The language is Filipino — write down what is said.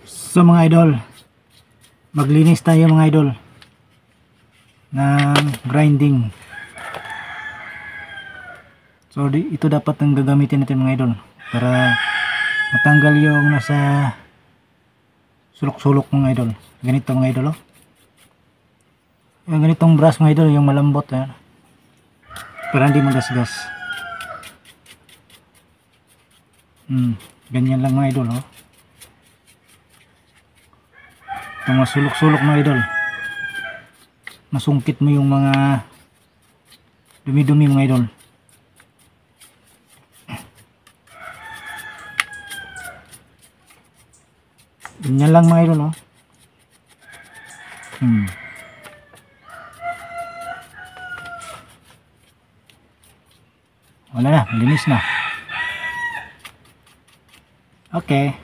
So mga idol, maglinis tayo mga idol ng grinding. So ito dapat ang gagamitin natin mga idol para matanggal yung nasa sulok-sulok mga idol. Ganito mga idol, oh. Yung ganitong brush mga idol, yung malambot, para hindi magasgas. Ganyan lang mga idol, oh. Itong mga sulok-sulok mga idol, masungkit mo yung mga dumi-dumi mga idol. Ganyan lang mga idol, oh. Wala na, linis na. Okay.